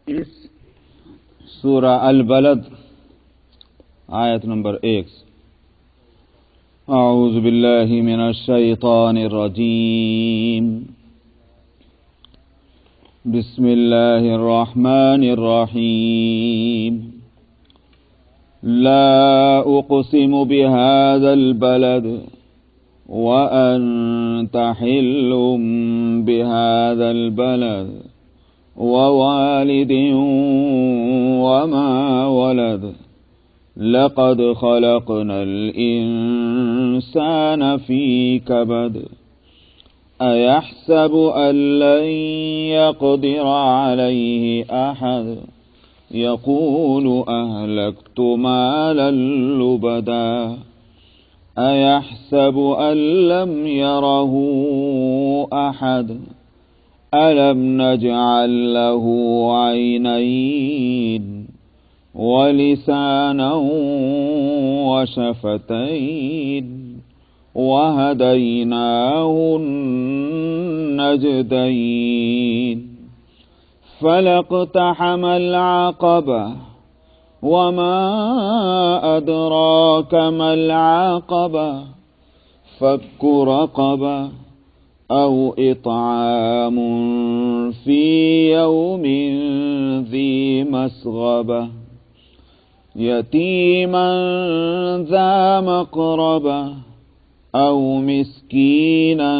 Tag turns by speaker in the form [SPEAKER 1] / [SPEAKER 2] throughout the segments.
[SPEAKER 1] اس سورہ البلد آیت نمبر 1 اعوذ باللہ من الشیطان الرجیم بسم اللہ الرحمن الرحیم لا اقسم بهذا البلد وأنت حل بهذا البلد ووالد وما ولد لقد خلقنا الإنسان في كبد أيحسب أن لن يقدر عليه أحد يقول أهلكت مالا لبدا أيحسب أن لم يره أحد ألم نجعل له عينين ولسانا وشفتين وهديناه النجدين فلاقتحم العقبة وما أدراك ما العقبة فك رقبة أو إطعام في يوم ذي مسغبة يتيما ذا مقربة أو مسكينا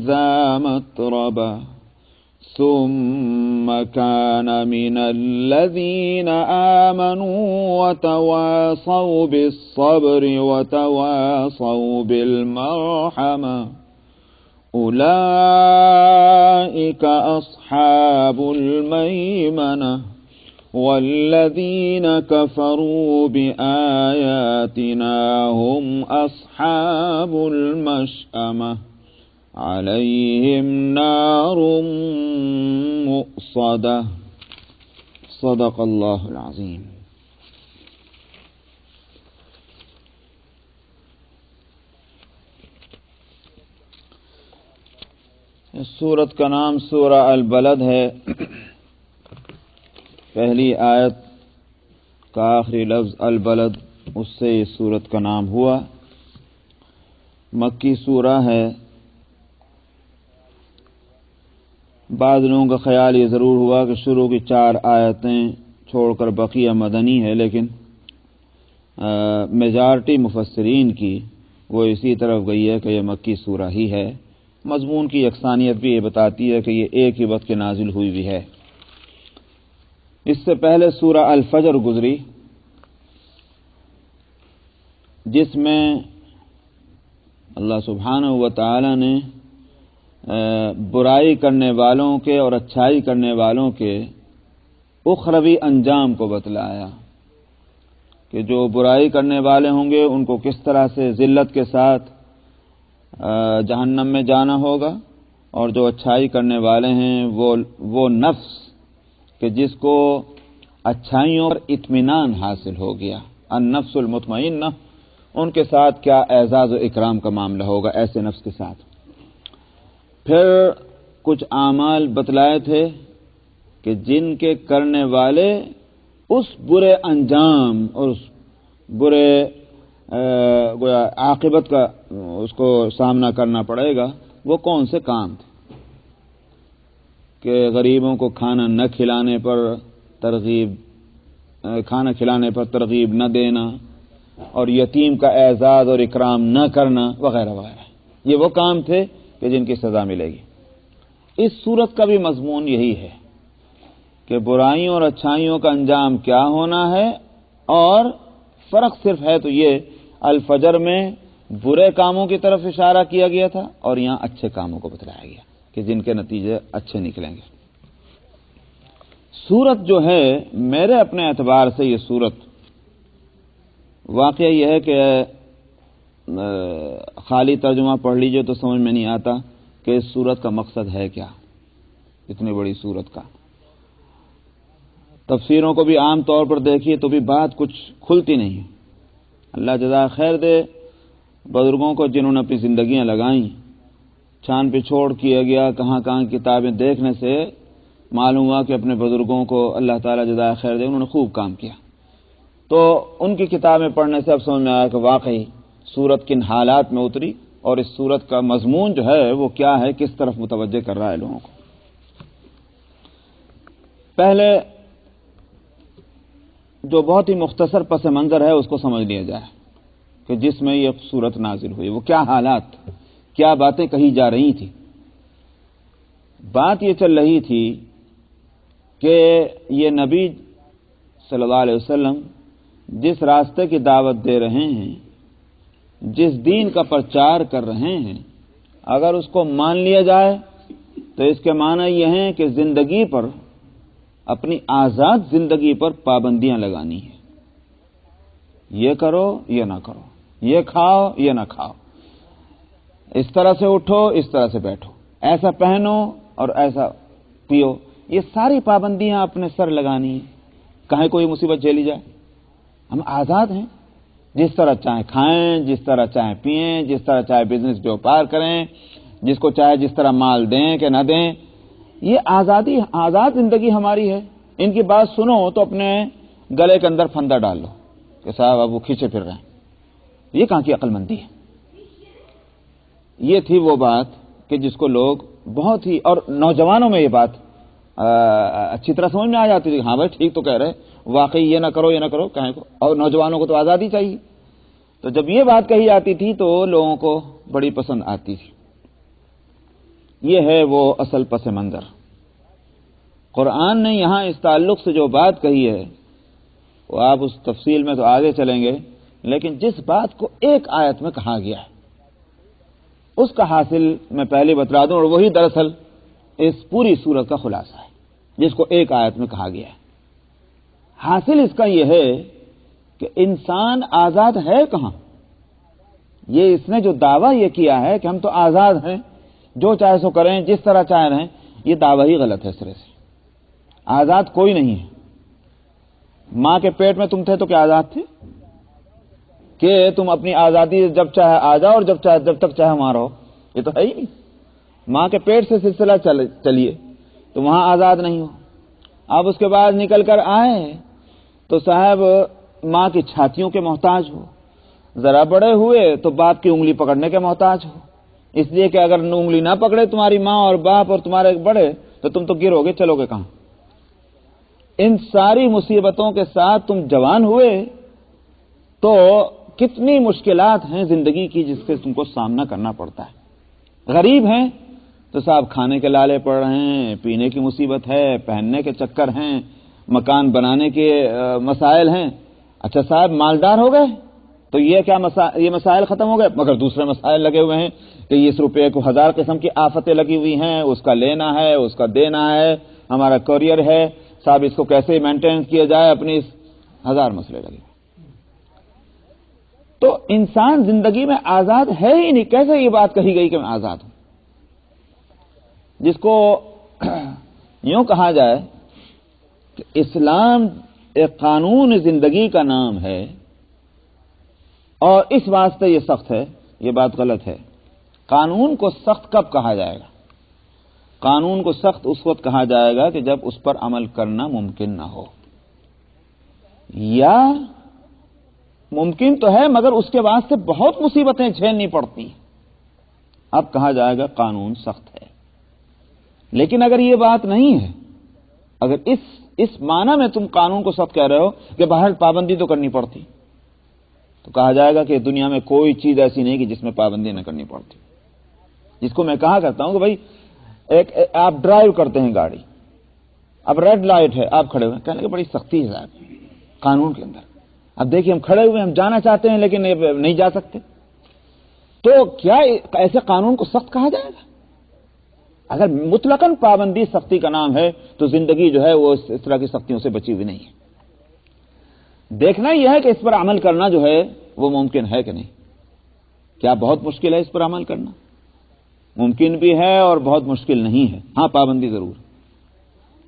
[SPEAKER 1] ذا متربة ثم كان من الذين آمنوا وتواصوا بالصبر وتواصوا بالمرحمة أولئك أصحاب الميمنة والذين كفروا بآياتنا هم أصحاب المشأمة عليهم نار مؤصدة صدق الله العظيم. اس سورت کا نام سورہ البلد ہے. پہلی آیت کا آخری لفظ البلد، اس سے اس سورت کا نام ہوا. مکی سورہ ہے. بعض لوگوں کا خیال یہ ضرور ہوا کہ شروع کی 4 آیتیں چھوڑ کر بقیہ مدنی ہے، لیکن میجارٹی مفسرین کی وہ اسی طرف گئی ہے کہ یہ مکی سورہ ہی ہے. مضمون کی یکسانیت بھی یہ بتاتی ہے کہ یہ ایک ہی وقت کے نازل ہوئی بھی ہے. اس سے پہلے سورہ الفجر گزری، جس میں اللہ سبحانہ و تعالی نے برائی کرنے والوں کے اور اچھائی کرنے والوں کے اخروی انجام کو بتلایا کہ جو برائی کرنے والے ہوں گے ان کو کس طرح سے ذلت کے ساتھ جہنم میں جانا ہوگا، اور جو اچھائی کرنے والے ہیں وہ نفس کہ جس کو اچھائیوں پر اطمینان حاصل ہو گیا، النفس المطمئنہ، ان کے ساتھ کیا اعزاز و اکرام کا معاملہ ہوگا ایسے نفس کے ساتھ. پھر کچھ اعمال بتلائے تھے کہ جن کے کرنے والے اس برے انجام اور اس برے عاقبت کا اس کو سامنا کرنا پڑے گا. وہ کون سے کام تھے کہ غریبوں کو کھانا کھلانے پر ترغیب نہ دینا، اور یتیم کا اعزاز اور اکرام نہ کرنا، وغیرہ وغیرہ. یہ وہ کام تھے کہ جن کی سزا ملے گی. اس سورت کا بھی مضمون یہی ہے کہ برائیوں اور اچھائیوں کا انجام کیا ہونا ہے، اور فرق صرف ہے تو یہ الفجر میں برے کاموں کی طرف اشارہ کیا گیا تھا اور یہاں اچھے کاموں کو بتلایا گیا کہ جن کے نتیجے اچھے نکلیں گے. سورت جو ہے میرے اپنے اعتبار سے یہ سورت واقعہ یہ ہے کہ خالی ترجمہ پڑھ لیجئے تو سمجھ میں نہیں آتا کہ اس سورت کا مقصد ہے کیا. اتنی بڑی سورت کا تفسیروں کو بھی عام طور پر دیکھیے تو بھی بات کچھ کھلتی نہیں ہے. اللہ جزا خیر دے بزرگوں کو جنہوں نے اپنی زندگیاں لگائیں، چھان پچھوڑ کیا گیا، کہاں کہاں کتابیں دیکھنے سے معلوم ہوا کہ اپنے بزرگوں کو اللہ تعالیٰ جزائے خیر دے، انہوں نے خوب کام کیا. تو ان کی کتابیں پڑھنے سے اب سمجھ میں آیا کہ واقعی سورت کن حالات میں اتری اور اس سورت کا مضمون جو ہے وہ کیا ہے، کس طرف متوجہ کر رہا ہے لوگوں کو. پہلے جو بہت ہی مختصر پس منظر ہے اس کو سمجھ لیا جائے کہ جس میں یہ سورت نازل ہوئی وہ کیا حالات، کیا باتیں کہی جا رہی تھی. بات یہ چل رہی تھی کہ یہ نبی صلی اللہ علیہ وسلم جس راستے کی دعوت دے رہے ہیں، جس دین کا پرچار کر رہے ہیں، اگر اس کو مان لیا جائے تو اس کے معنی یہ ہیں کہ زندگی پر، اپنی آزاد زندگی پر پابندیاں لگانی ہیں. یہ کرو یہ نہ کرو، یہ کھاؤ یہ نہ کھاؤ، اس طرح سے اٹھو اس طرح سے بیٹھو، ایسا پہنو اور ایسا پیو، یہ ساری پابندیاں اپنے سر لگانی ہیں. کہیں کوئی مصیبت جھیلی جائے، ہم آزاد ہیں، جس طرح چاہیں کھائیں، جس طرح چاہیں پئیں، جس طرح چاہے بزنس بیوپار کریں، جس کو چاہے جس طرح مال دیں کہ نہ دیں. یہ آزادی، آزاد زندگی ہماری ہے. ان کی بات سنو تو اپنے گلے کے اندر پھندا ڈال لو کہ صاحب اب وہ کھینچے پھر رہے ہیں. یہ کہاں کی عقل مندی ہے؟ یہ تھی وہ بات کہ جس کو لوگ بہت ہی، اور نوجوانوں میں یہ بات اچھی طرح سمجھ میں آ جاتی تھی. ہاں بھائی ٹھیک تو کہہ رہے، واقعی یہ نہ کرو یہ نہ کرو، کہیں کو، اور نوجوانوں کو تو آزادی چاہیے. تو جب یہ بات کہی جاتی تھی تو لوگوں کو بڑی پسند آتی تھی. یہ ہے وہ اصل پس منظر. قرآن نے یہاں اس تعلق سے جو بات کہی ہے وہ آپ اس تفصیل میں تو آگے چلیں گے، لیکن جس بات کو ایک آیت میں کہا گیا ہے اس کا حاصل میں پہلے بتلا دوں، اور وہی دراصل اس پوری سورت کا خلاصہ ہے جس کو ایک آیت میں کہا گیا ہے. حاصل اس کا یہ ہے کہ انسان آزاد ہے کہاں. یہ اس نے جو دعویٰ یہ کیا ہے کہ ہم تو آزاد ہیں، جو چاہے سو کریں، جس طرح چاہے رہیں، یہ دعویٰ ہی غلط ہے سرے سے. آزاد کوئی نہیں ہے. ماں کے پیٹ میں تم تھے تو کیا آزاد تھے کہ تم اپنی آزادی جب چاہے آ جاؤ اور جب تک چاہے وہاں رہو؟ یہ تو ہے ہی نہیں. ماں کے پیٹ سے سلسلہ چلیے تو وہاں آزاد نہیں ہو. اب اس کے بعد نکل کر آئے تو صاحب ماں کی چھاتیوں کے محتاج ہو، ذرا بڑے ہوئے تو باپ کی انگلی پکڑنے کے محتاج ہو، اس لیے کہ اگر انگلی نہ پکڑے تمہاری ماں اور باپ اور تمہارے بڑے تو تم تو گرو گے، چلو گے کہاں. ان ساری مصیبتوں کے ساتھ تم جوان ہوئے تو کتنی مشکلات ہیں زندگی کی جس سے تم کو سامنا کرنا پڑتا ہے. غریب ہیں تو صاحب کھانے کے لالے پڑ رہے ہیں، پینے کی مصیبت ہے، پہننے کے چکر ہیں، مکان بنانے کے مسائل ہیں. اچھا صاحب مالدار ہو گئے تو یہ مسائل ختم ہو گئے، مگر دوسرے مسائل لگے ہوئے ہیں کہ اس روپے کو 1000 قسم کی آفتیں لگی ہوئی ہیں، اس کا لینا ہے، اس کا دینا ہے، ہمارا کوریئر ہے صاحب، اس کو کیسے مینٹیننس کیا جائے، اپنی 1000 مسئلے لگے. تو انسان زندگی میں آزاد ہے ہی نہیں. کیسے یہ بات کہی گئی کہ میں آزاد ہوں؟ جس کو یوں کہا جائے کہ اسلام ایک قانون زندگی کا نام ہے اور اس واسطے یہ سخت ہے، یہ بات غلط ہے. قانون کو سخت کب کہا جائے گا؟ قانون کو سخت اس وقت کہا جائے گا کہ جب اس پر عمل کرنا ممکن نہ ہو، یا ممکن تو ہے مگر اس کے واسطے بہت مصیبتیں جھیلنی پڑتی، اب کہا جائے گا قانون سخت ہے. لیکن اگر یہ بات نہیں ہے، اگر اس معنی میں تم قانون کو سخت کہہ رہے ہو کہ باہر پابندی تو کرنی پڑتی، تو کہا جائے گا کہ دنیا میں کوئی چیز ایسی نہیں کہ جس میں پابندی نہ کرنی پڑتی. جس کو میں کہا کرتا ہوں کہ بھائی آپ ڈرائیو کرتے ہیں گاڑی، اب ریڈ لائٹ ہے، آپ کھڑے ہوئے، کہنے کہ بڑی سختی ہے صاحب قانون کے اندر. اب دیکھیے ہم کھڑے ہوئے، ہم جانا چاہتے ہیں لیکن نہیں جا سکتے، تو کیا ایسے قانون کو سخت کہا جائے گا؟ اگر مطلقاً پابندی سختی کا نام ہے تو زندگی جو ہے وہ اس طرح کی سختیوں سے بچی ہوئی نہیں ہے. دیکھنا یہ ہے کہ اس پر عمل کرنا جو ہے وہ ممکن ہے کہ نہیں. کیا بہت مشکل ہے اس پر عمل کرنا؟ ممکن بھی ہے اور بہت مشکل نہیں ہے. ہاں پابندی ضرور،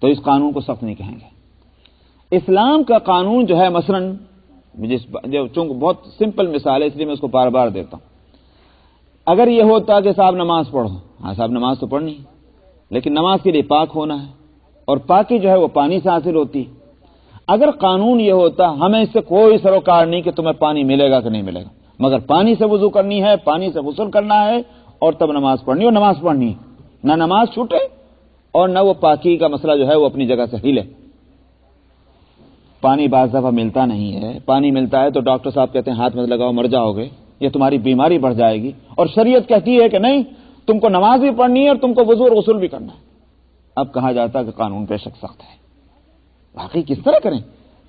[SPEAKER 1] تو اس قانون کو سخت نہیں کہیں گے. اسلام کا قانون جو ہے مثلاً چونکہ بہت سمپل مثال ہے اس لیے میں اس کو بار بار دیتا ہوں. اگر یہ ہوتا کہ صاحب نماز پڑھو، ہاں صاحب نماز تو پڑھنی ہے، لیکن نماز کے لیے پاک ہونا ہے، اور پاکی جو ہے وہ پانی سے حاصل ہوتی. اگر قانون یہ ہوتا ہمیں اس سے کوئی سروکار نہیں کہ تمہیں پانی ملے گا کہ نہیں ملے گا، مگر پانی سے وضو کرنی ہے، پانی سے غسل کرنا ہے اور تب نماز پڑھنی، اور نماز پڑھنی ہے، نہ نماز چھوٹے اور نہ وہ پاکی کا مسئلہ جو ہے وہ اپنی جگہ سے ہلے. پانی بعض دفعہ ملتا نہیں ہے، پانی ملتا ہے تو ڈاکٹر صاحب کہتے ہیں ہاتھ مت لگاؤ مر جاؤ گے، یہ تمہاری بیماری بڑھ جائے گی، اور شریعت کہتی ہے کہ نہیں تم کو نماز بھی پڑھنی ہے اور تم کو وضو اور غسل بھی کرنا ہے. اب کہا جاتا ہے کہ قانون بے شک سخت ہے. واقعی کس طرح کریں؟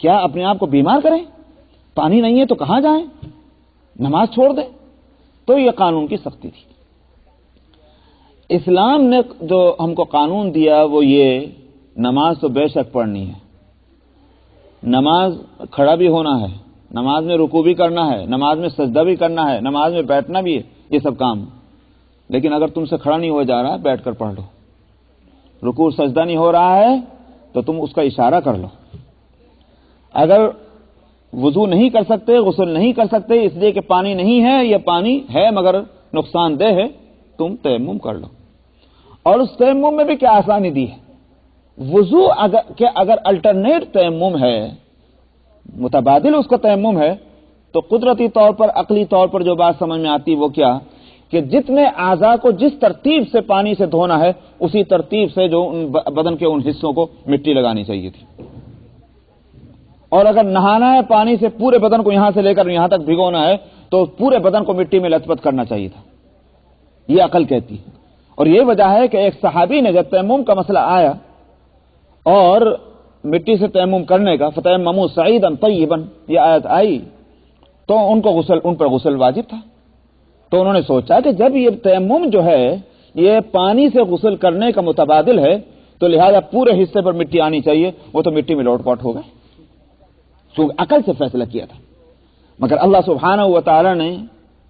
[SPEAKER 1] کیا اپنے آپ کو بیمار کریں؟ پانی نہیں ہے تو کہاں جائیں؟ نماز چھوڑ دیں؟ تو یہ قانون کی سختی تھی. اسلام نے جو ہم کو قانون دیا وہ یہ، نماز تو بے شک پڑھنی ہے، نماز کھڑا بھی ہونا ہے، نماز میں رکوع بھی کرنا ہے، نماز میں سجدہ بھی کرنا ہے، نماز میں بیٹھنا بھی ہے، یہ سب کام. لیکن اگر تم سے کھڑا نہیں ہو جا رہا بیٹھ کر پڑھ لو، رکوع سجدہ نہیں ہو رہا ہے تو تم اس کا اشارہ کر لو. اگر وضو نہیں کر سکتے، غسل نہیں کر سکتے اس لیے کہ پانی نہیں ہے، یہ پانی ہے مگر نقصان دہ ہے، تم تیمم کر لو. اور اس تیمم میں بھی کیا آسانی دی ہے. وضو اگر الٹرنیٹ تیمم ہے، متبادل اس کا تیمم ہے، تو قدرتی طور پر عقلی طور پر جو بات سمجھ میں آتی وہ کیا کہ جتنے اعضاء کو جس ترتیب سے پانی سے دھونا ہے اسی ترتیب سے جو بدن کے ان حصوں کو مٹی لگانی چاہیے تھی. اور اگر نہانا ہے پانی سے پورے بدن کو یہاں سے لے کر یہاں تک بھگونا ہے تو پورے بدن کو مٹی میں لت پت کرنا چاہیے تھا. یہ عقل کہتی ہے. اور یہ وجہ ہے کہ ایک صحابی نے جب تیمم کا مسئلہ آیا اور مٹی سے تیمم کرنے کا، فتیمموا صعیدا طیبا، یہ آیت آئی تو ان پر غسل واجب تھا. تو انہوں نے سوچا کہ جب یہ تیمم جو ہے یہ پانی سے غسل کرنے کا متبادل ہے تو لہذا پورے حصے پر مٹی آنی چاہیے، وہ تو مٹی میں لوٹ پوٹ ہو گئے. عقل سے فیصلہ کیا تھا. مگر اللہ سبحانہ و تعالی نے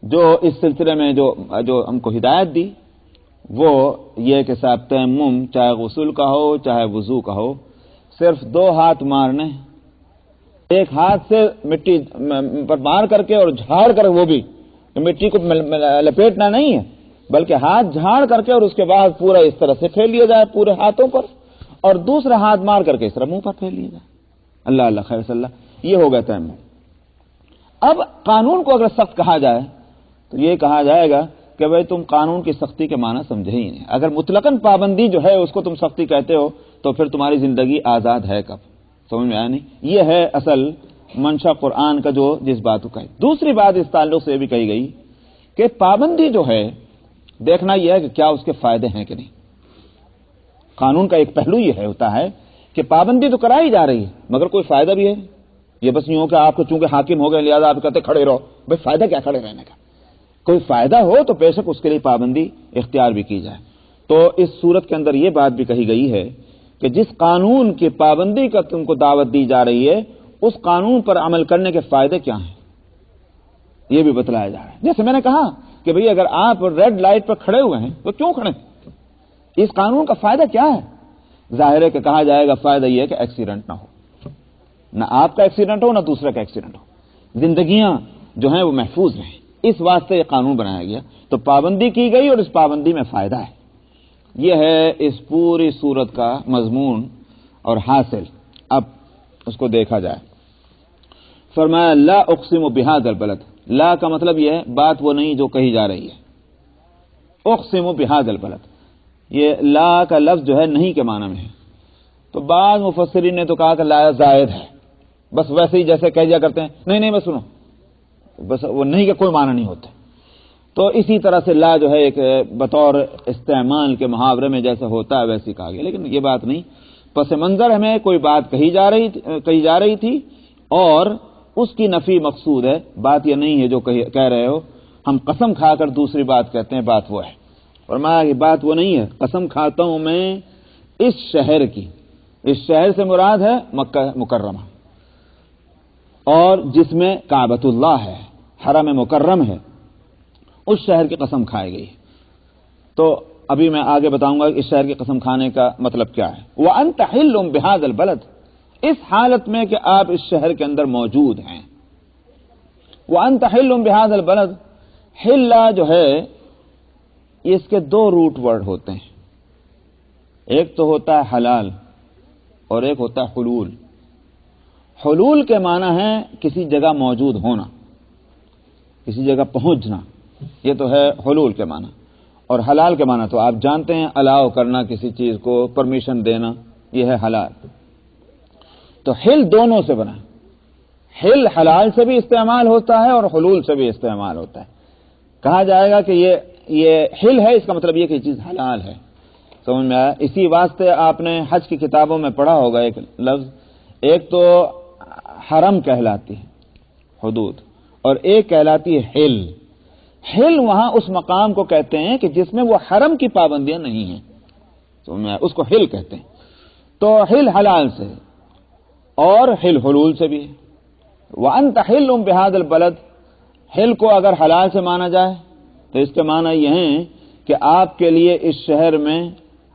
[SPEAKER 1] جو اس سلسلے میں جو ہم کو ہدایت دی وہ یہ کہ صاحب تیمم چاہے غسل کا ہو چاہے وضو کا ہو، صرف 2 ہاتھ مارنے، ایک ہاتھ سے مٹی پر مار کر کے اور جھاڑ کر، وہ بھی مٹی کو لپیٹنا نہیں ہے بلکہ ہاتھ جھاڑ کر کے اور اس کے بعد پورا اس طرح سے پھیر لیا جائے پورے ہاتھوں پر، اور دوسرا ہاتھ مار کر کے اس طرح منہ پر پھیر لیا جائے. اللہ اللہ خیر صلی اللہ. یہ ہو گیا تیمم. اب قانون کو اگر سخت کہا جائے تو یہ کہا جائے گا کہ بھئی تم قانون کی سختی کے معنی سمجھے ہی نہیں. اگر مطلقاً پابندی جو ہے اس کو تم سختی کہتے ہو تو پھر تمہاری زندگی آزاد ہے کب؟ سمجھ میں آیا نہیں؟ یہ ہے اصل منشا قرآن کا جو جس بات کو کہے. دوسری بات اس تعلق سے بھی کہی گئی کہ پابندی جو ہے دیکھنا یہ ہے کہ کیا اس کے فائدے ہیں کہ نہیں. قانون کا ایک پہلو یہ ہوتا ہے کہ پابندی تو کرائی جا رہی ہے مگر کوئی فائدہ بھی ہے. یہ بس یوں کہ آپ کو چونکہ حاکم ہو گئے لہذا آپ کہتے کھڑے رہو، بھائی فائدہ کیا کھڑے رہنے کا؟ کوئی فائدہ ہو تو بے شک اس کے لیے پابندی اختیار بھی کی جائے. تو اس صورت کے اندر یہ بات بھی کہی گئی ہے کہ جس قانون کی پابندی کا تم کو دعوت دی جا رہی ہے اس قانون پر عمل کرنے کے فائدے کیا ہیں یہ بھی بتلایا جا رہا ہے. جیسے میں نے کہا کہ بھئی اگر آپ ریڈ لائٹ پر کھڑے ہوئے ہیں تو کیوں کھڑے؟ اس قانون کا فائدہ کیا ہے؟ ظاہر ہے کہ کہا جائے گا فائدہ یہ ہے کہ ایکسیڈنٹ نہ ہو، نہ آپ کا ایکسیڈنٹ ہو نہ دوسرے کا ایکسیڈنٹ ہو، زندگیاں جو ہیں وہ محفوظ رہیں. اس واسطے یہ قانون بنایا گیا. تو پابندی کی گئی اور اس پابندی میں فائدہ ہے. یہ ہے اس پوری صورت کا مضمون اور حاصل. اب اس کو دیکھا جائے. فرمایا لا اقسم بہذا البلد. لا کا مطلب یہ ہے بات وہ نہیں جو کہی جا رہی ہے. اقسم بہذا البلد، یہ لا کا لفظ جو ہے نہیں کے معنی میں ہے. تو بعض مفسرین نے تو کہا کہ لا زائد ہے، بس ویسے ہی جیسے کہہ دیا کرتے ہیں نہیں بس سنو، بس وہ نہیں کا کوئی معنی نہیں ہوتا. تو اسی طرح سے لا جو ہے ایک بطور استعمال کے محاورے میں جیسے ہوتا ہے ویسے کہا گیا، لیکن یہ بات نہیں. پس منظر ہمیں کوئی بات کہی جا رہی تھی اور اس کی نفی مقصود ہے. بات یہ نہیں ہے جو کہہ رہے ہو. ہم قسم کھا کر دوسری بات کہتے ہیں، بات وہ ہے. فرمایا کہ بات وہ نہیں ہے، قسم کھاتا ہوں میں اس شہر کی. اس شہر سے مراد ہے مکہ مکرمہ، اور جس میں کعبۃ اللہ ہے، حرم مکرم ہے، اس شہر کی قسم کھائی گئی. تو ابھی میں آگے بتاؤں گا اس شہر کی قسم کھانے کا مطلب کیا ہے. وَأَنْتَ حِلٌّ بِهَذَا الْبَلَدِ، اس حالت میں کہ آپ اس شہر کے اندر موجود ہیں. وَأَنْتَ حِلٌّ بِهَذَا الْبَلَدِ، حلہ جو ہے اس کے 2 روٹ ورڈ ہوتے ہیں. ایک تو ہوتا ہے حلال اور ایک ہوتا ہے حلول۔ حلول کے معنی ہے کسی جگہ موجود ہونا، کسی جگہ پہنچنا، یہ تو ہے حلول کے معنی۔ اور حلال کے معنی تو آپ جانتے ہیں، الاؤ کرنا کسی چیز کو، پرمیشن دینا، یہ ہے حلال۔ تو حل دونوں سے بنا، حل حلال سے بھی استعمال ہوتا ہے اور حلول سے بھی استعمال ہوتا ہے۔ کہا جائے گا کہ یہ حل ہے، اس کا مطلب یہ کہ یہ چیز حلال ہے، سمجھ میں آیا؟ اسی واسطے آپ نے حج کی کتابوں میں پڑھا ہوگا ایک لفظ، ایک تو حرم کہلاتی ہے حدود، اور ایک کہلاتی ہے حل۔ حل وہاں اس مقام کو کہتے ہیں کہ جس میں وہ حرم کی پابندیاں نہیں ہیں، سمجھ میں آیا؟ اس کو حل کہتے ہیں۔ تو حل حلال سے اور حل حلول سے بھی ہے۔ وَأَنْتَ حِلٌّ بِهَذَا الْبَلَدِ، حل کو اگر حلال سے مانا جائے تو اس کے معنی یہ ہیں کہ آپ کے لیے اس شہر میں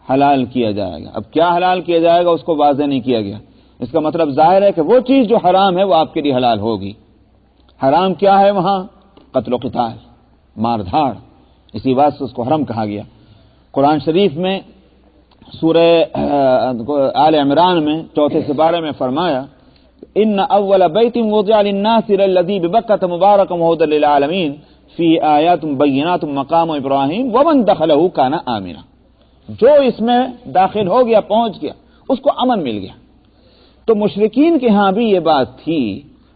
[SPEAKER 1] حلال کیا جائے گا۔ اب کیا حلال کیا جائے گا اس کو واضح نہیں کیا گیا، اس کا مطلب ظاہر ہے کہ وہ چیز جو حرام ہے وہ آپ کے لیے حلال ہوگی۔ حرام کیا ہے وہاں؟ قتل و قتال، مار دھاڑ، اسی بات سے اس کو حرم کہا گیا۔ قرآن شریف میں سورہ آل عمران میں 4 سپارے میں فرمایا، ان اول بیت وضع للناس الذی ببکۃ مبارک وہدی للعالمین فی آیات بینات مقام ابراہیم ومن دخلہ کان آمنا، جو اس میں داخل ہو گیا، پہنچ گیا، اس کو امن مل گیا۔ تو مشرکین کے ہاں بھی یہ بات تھی،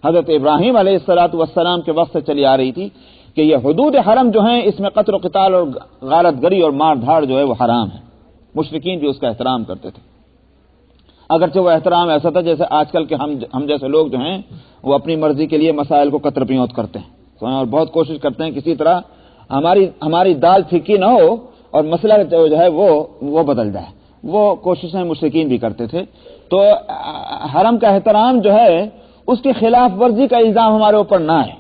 [SPEAKER 1] حضرت ابراہیم علیہ السلام کے وقت سے چلی آ رہی تھی کہ یہ حدود حرم جو ہیں اس میں قتل و قتال اور غارت گری اور مار دھاڑ جو ہے وہ حرام ہے۔ مشرکین بھی اس کا احترام کرتے تھے، اگرچہ وہ احترام ایسا تھا جیسے آج کل کے ہم جیسے لوگ جو ہیں وہ اپنی مرضی کے لیے مسائل کو قطر پیوت کرتے ہیں اور بہت کوشش کرتے ہیں کسی طرح ہماری دال پھیکی نہ ہو اور مسئلہ جو ہے وہ بدل جائے، وہ کوششیں مشرکین بھی کرتے تھے۔ تو حرم کا احترام جو ہے اس کی خلاف ورزی کا الزام ہمارے اوپر نہ ہے،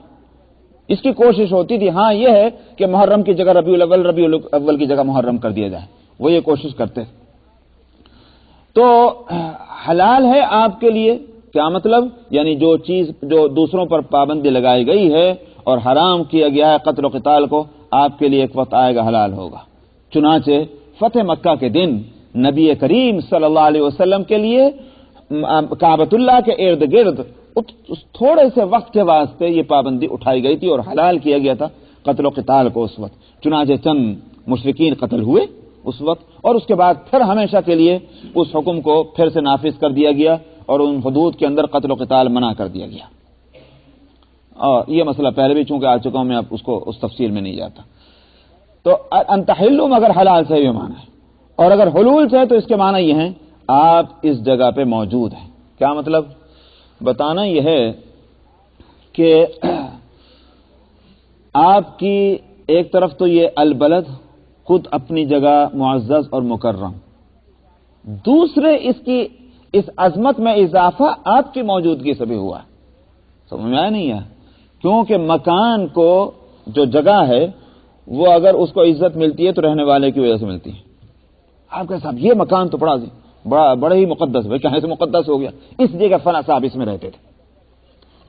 [SPEAKER 1] اس کی کوشش ہوتی تھی۔ ہاں یہ ہے کہ محرم کی جگہ ربیع الاول کی جگہ محرم کر دیا جائے، وہ یہ کوشش کرتے تھے۔ تو حلال ہے آپ کے لیے، کیا مطلب؟ یعنی جو چیز جو دوسروں پر پابندی لگائی گئی ہے اور حرام کیا گیا ہے قتل و قتال کو، آپ کے لیے ایک وقت آئے گا حلال ہوگا۔ چنانچہ فتح مکہ کے دن نبی کریم صلی اللہ علیہ وسلم کے لیے کعبۃ اللہ کے ارد گرد تھوڑے سے وقت کے واسطے یہ پابندی اٹھائی گئی تھی اور حلال کیا گیا تھا قتل و قتال کو اس وقت۔ چنانچہ چند مشرکین قتل ہوئے اس وقت، اور اس کے بعد پھر ہمیشہ کے لیے اس حکم کو پھر سے نافذ کر دیا گیا اور ان حدود کے اندر قتل و قتال منع کر دیا گیا۔ اور یہ مسئلہ پہلے بھی چونکہ آ چکا ہوں، میں اب اس تفصیل میں نہیں جاتا۔ تو انت حل اگر حلال سے یہ معنی ہے، اور اگر حلول سے تو اس کے معنی یہ ہیں آپ اس جگہ پہ موجود ہیں۔ کیا مطلب؟ بتانا یہ ہے کہ آپ کی ایک طرف تو یہ البلد خود اپنی جگہ معزز اور مکرم، دوسرے اس عظمت میں اضافہ آپ کی موجودگی سے بھی ہوا ہے۔ سمجھ میں آیا نہیں ہے؟ کیونکہ مکان کو جو جگہ ہے وہ اگر اس کو عزت ملتی ہے تو رہنے والے کی وجہ سے ملتی ہے۔ آپ کے صاحب یہ مکان تو بڑا ہی مقدس ہے، کہاں سے مقدس ہو گیا؟ اس لیے کہ فلاں صاحب اس میں رہتے تھے۔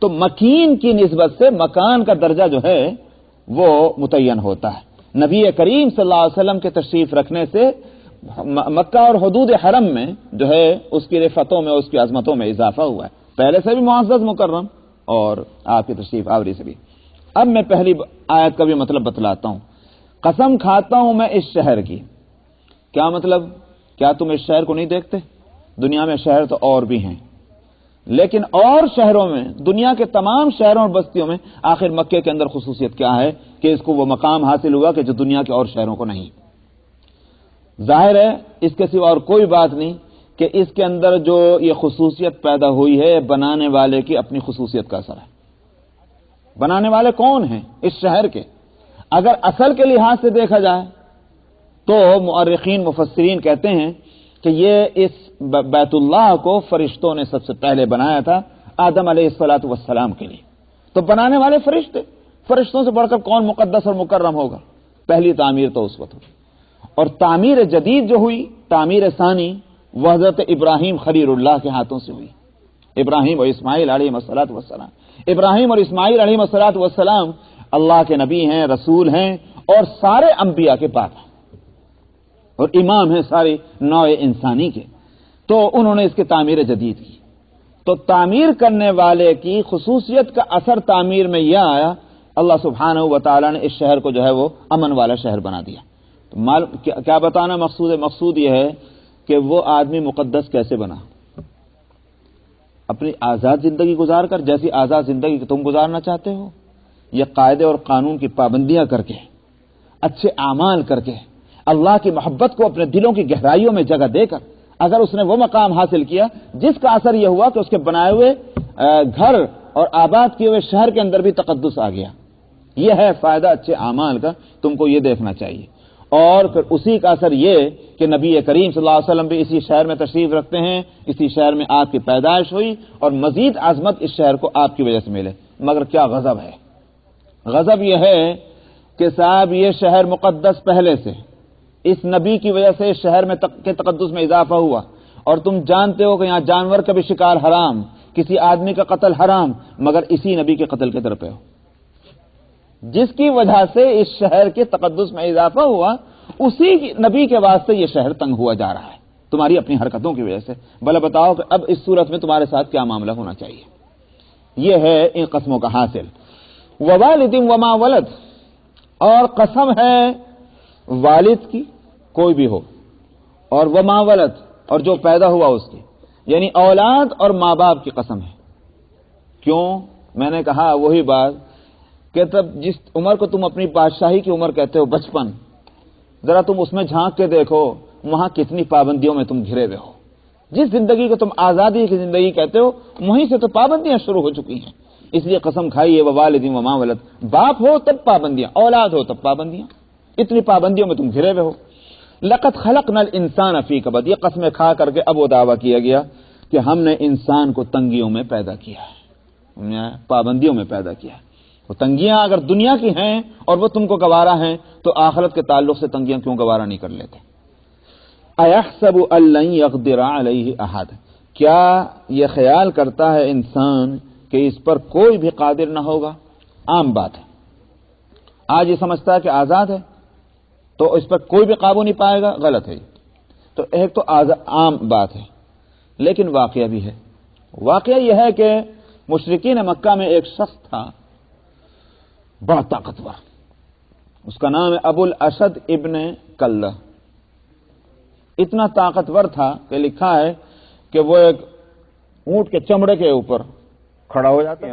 [SPEAKER 1] تو مکین کی نسبت سے مکان کا درجہ جو ہے وہ متعین ہوتا ہے۔ نبی کریم صلی اللہ علیہ وسلم کے تشریف رکھنے سے مکہ اور حدود حرم میں جو ہے اس کی رفتوں میں، اس کی عظمتوں میں اضافہ ہوا ہے، پہلے سے بھی معزز مکرم اور آپ کی تشریف آوری سے بھی۔ اب میں پہلی آیت کا بھی مطلب بتلاتا ہوں۔ قسم کھاتا ہوں میں اس شہر کی، کیا مطلب؟ کیا تم اس شہر کو نہیں دیکھتے؟ دنیا میں شہر تو اور بھی ہیں، لیکن اور شہروں میں، دنیا کے تمام شہروں اور بستیوں میں آخر مکے کے اندر خصوصیت کیا ہے کہ اس کو وہ مقام حاصل ہوا کہ جو دنیا کے اور شہروں کو نہیں۔ ظاہر ہے اس کے سوا اور کوئی بات نہیں کہ اس کے اندر جو یہ خصوصیت پیدا ہوئی ہے بنانے والے کی اپنی خصوصیت کا اثر ہے۔ بنانے والے کون ہیں اس شہر کے؟ اگر اصل کے لحاظ سے دیکھا جائے تو مؤرخین مفسرین کہتے ہیں کہ یہ اس بیت اللہ کو فرشتوں نے سب سے پہلے بنایا تھا آدم علیہ السلام کے لیے۔ تو بنانے والے فرشتوں سے بڑھ کر کون مقدس اور مکرم ہوگا؟ پہلی تعمیر تو اس وقت ہوئی، اور تعمیر جدید جو ہوئی، تعمیر ثانی، وہ حضرت ابراہیم خلیل اللہ کے ہاتھوں سے ہوئی۔ ابراہیم اور اسماعیل علیہ السلام، ابراہیم اور اسماعیل علیہ السلام اللہ کے نبی ہیں، رسول ہیں، اور سارے انبیاء کے باپ ہیں اور امام ہیں ساری نوع انسانی کے۔ تو انہوں نے اس کی تعمیر جدید کی. تو تعمیر کرنے والے کی خصوصیت کا اثر تعمیر میں یہ آیا، اللہ سبحانہ و تعالیٰ نے اس شہر کو جو ہے وہ امن والا شہر بنا دیا. تو کیا بتانا مقصود یہ ہے کہ وہ آدمی مقدس کیسے بنا. اپنی آزاد زندگی گزار کر، جیسی آزاد زندگی تم گزارنا چاہتے ہو، یہ قاعدے اور قانون کی پابندیاں کر کے، اچھے اعمال کر کے، اللہ کی محبت کو اپنے دلوں کی گہرائیوں میں جگہ دے کر اگر اس نے وہ مقام حاصل کیا جس کا اثر یہ ہوا کہ اس کے بنائے ہوئے گھر اور آباد کیے ہوئے شہر کے اندر بھی تقدس آ گیا. یہ ہے فائدہ اچھے اعمال کا، تم کو یہ دیکھنا چاہیے. اور پھر اسی کا اثر یہ کہ نبی کریم صلی اللہ علیہ وسلم بھی اسی شہر میں تشریف رکھتے ہیں، اسی شہر میں آپ کی پیدائش ہوئی اور مزید عظمت اس شہر کو آپ کی وجہ سے ملے. مگر کیا غضب ہے، غضب یہ ہے کہ صاحب یہ شہر مقدس پہلے سے، اس نبی کی وجہ سے اس شہر میں کے تقدس میں اضافہ ہوا، اور تم جانتے ہو کہ یہاں جانور کا بھی شکار حرام، کسی آدمی کا قتل حرام، مگر اسی نبی کے قتل کے در پہ ہو، جس کی وجہ سے اس شہر کے تقدس میں اضافہ ہوا، اسی نبی کے واسطے یہ شہر تنگ ہوا جا رہا ہے تمہاری اپنی حرکتوں کی وجہ سے. بھلا بتاؤ کہ اب اس صورت میں تمہارے ساتھ کیا معاملہ ہونا چاہیے. یہ ہے ان قسموں کا حاصل. ووالد وما ولد، اور قسم ہے والد کی کوئی بھی ہو، اور وما ولد، اور جو پیدا ہوا اس کی، یعنی اولاد اور ماں باپ کی قسم ہے. کیوں؟ میں نے کہا وہی بات کہ تب جس عمر کو تم اپنی بادشاہی کی عمر کہتے ہو، بچپن، ذرا تم اس میں جھانک کے دیکھو وہاں کتنی پابندیوں میں تم گھرے ہوئے ہو. جس زندگی کو تم آزادی کی زندگی کہتے ہو وہیں سے تو پابندیاں شروع ہو چکی ہیں. اس لیے قسم کھائی ہے ووالد وما ولد، باپ ہو تب پابندیاں، اولاد ہو تب پابندیاں، اتنی پابندیوں میں تم گھرے ہوئے ہو. لقد خلقنا الانسان فی کبد، یہ قسمیں کھا کر کے اب وہ دعویٰ کیا گیا کہ ہم نے انسان کو تنگیوں میں پیدا کیا ہے، پابندیوں میں پیدا کیا ہے. وہ تنگیاں اگر دنیا کی ہیں اور وہ تم کو گوارا ہیں تو آخرت کے تعلق سے تنگیاں کیوں گوارا نہیں کر لیتے. ایحسب ان لن یقدر علیہ احد، کیا یہ خیال کرتا ہے انسان کہ اس پر کوئی بھی قادر نہ ہوگا. عام بات ہے، آج یہ سمجھتا ہے کہ آزاد ہے تو اس پر کوئی بھی قابو نہیں پائے گا، غلط ہے. تو ایک تو عام بات ہے، لیکن واقعہ بھی ہے. واقعہ یہ ہے کہ مشرکین مکہ میں ایک شخص تھا بڑا طاقتور، اس کا نام ہے ابو الاشد ابن کلہ. اتنا طاقتور تھا کہ لکھا ہے کہ وہ ایک اونٹ کے چمڑے کے اوپر کھڑا ہو جاتا ہے.